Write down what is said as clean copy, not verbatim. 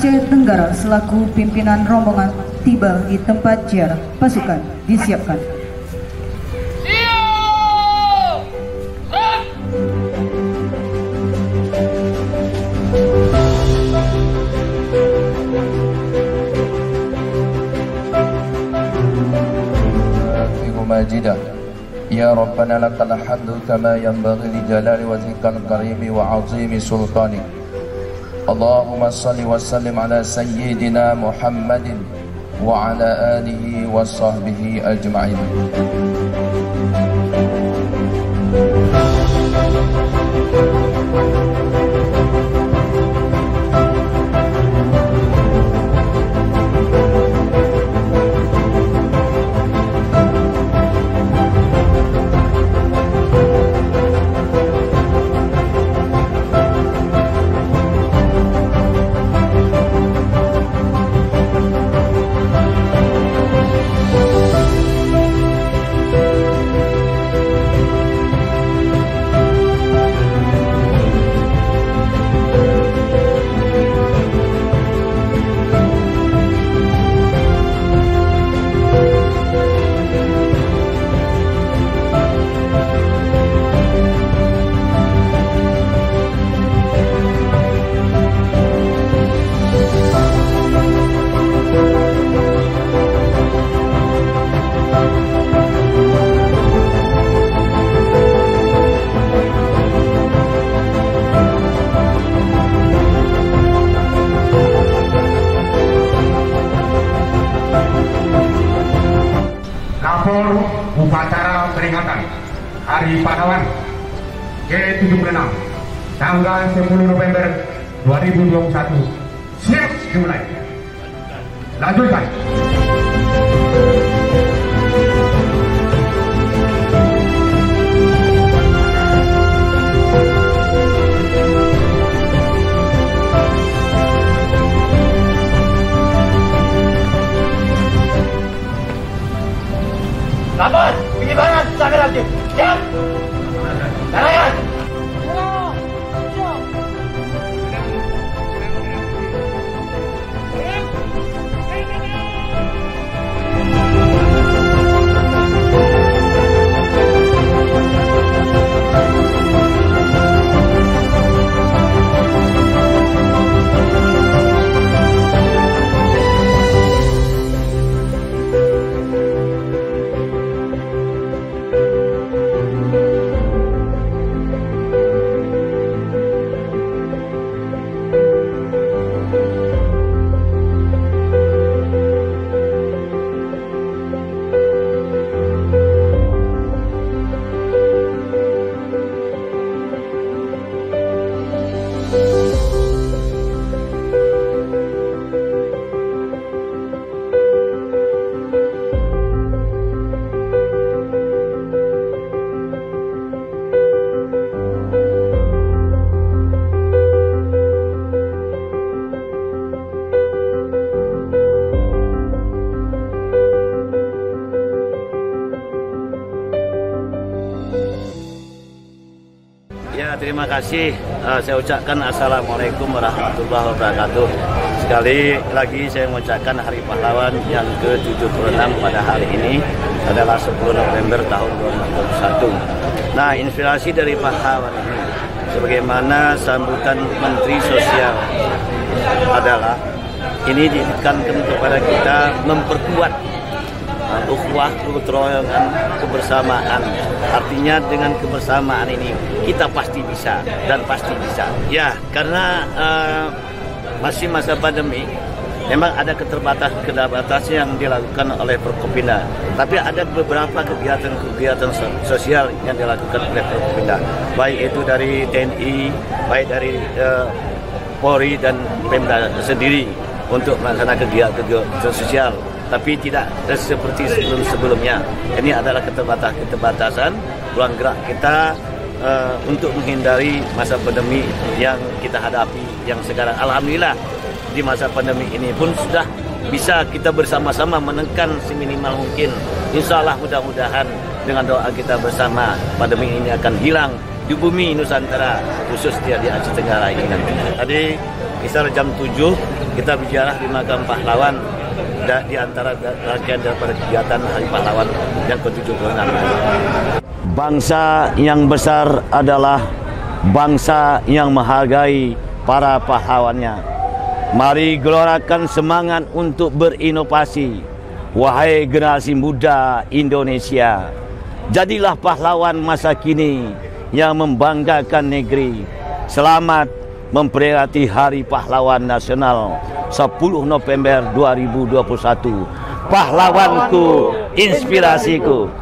Aceh Tenggara selaku pimpinan rombongan tiba di tempat ziarah. Pasukan disiapkan. ماجدا يا ربنا لك الحمد كما ينبغي لجلال وجهك الكريم وعظيم سلطانك اللهم صل وسلم على سيدنا محمد وعلى آله وصحبه أجمعين. Upacara peringatan Hari Pahlawan ke-76 tanggal 10 November 2021 siap dimulai. Lanjutkan. Selamat, pengibaran sampai lagi. Siap. Jalan. Ya, terima kasih. Saya ucapkan Assalamualaikum warahmatullahi wabarakatuh. Sekali lagi saya mengucapkan Hari Pahlawan yang ke-76 pada hari ini adalah 10 November tahun 2021. Nah, inspirasi dari pahlawan ini sebagaimana sambutan Menteri Sosial adalah ini ditekankan kepada kita memperkuat ukhuwah, kebersamaan, kebersamaan. Artinya dengan kebersamaan ini kita pasti bisa dan pasti bisa. Ya, karena masih masa pandemi, memang ada keterbatasan yang dilakukan oleh Forkopimda. Tapi ada beberapa kegiatan sosial yang dilakukan oleh Forkopimda, baik itu dari TNI, baik dari Polri dan Pemda sendiri untuk melaksanakan kegiatan sosial. Tapi tidak seperti sebelum-sebelumnya. Ini adalah keterbatasan ruang gerak kita untuk menghindari masa pandemi yang kita hadapi yang sekarang. Alhamdulillah di masa pandemi ini pun sudah bisa kita bersama-sama menekan seminimal mungkin. Insya Allah mudah-mudahan dengan doa kita bersama pandemi ini akan hilang di bumi Nusantara, khususnya di Aceh Tenggara ini nanti. Tadi kisar jam 7 kita bicara di makam pahlawan di antara rangkaian daripada kegiatan Hari Pahlawan yang ke-76. Bangsa yang besar adalah bangsa yang menghargai para pahlawannya. Mari gelorakan semangat untuk berinovasi. Wahai generasi muda Indonesia, jadilah pahlawan masa kini yang membanggakan negeri. Selamat memperingati Hari Pahlawan Nasional 10 November 2021. Pahlawanku, inspirasiku.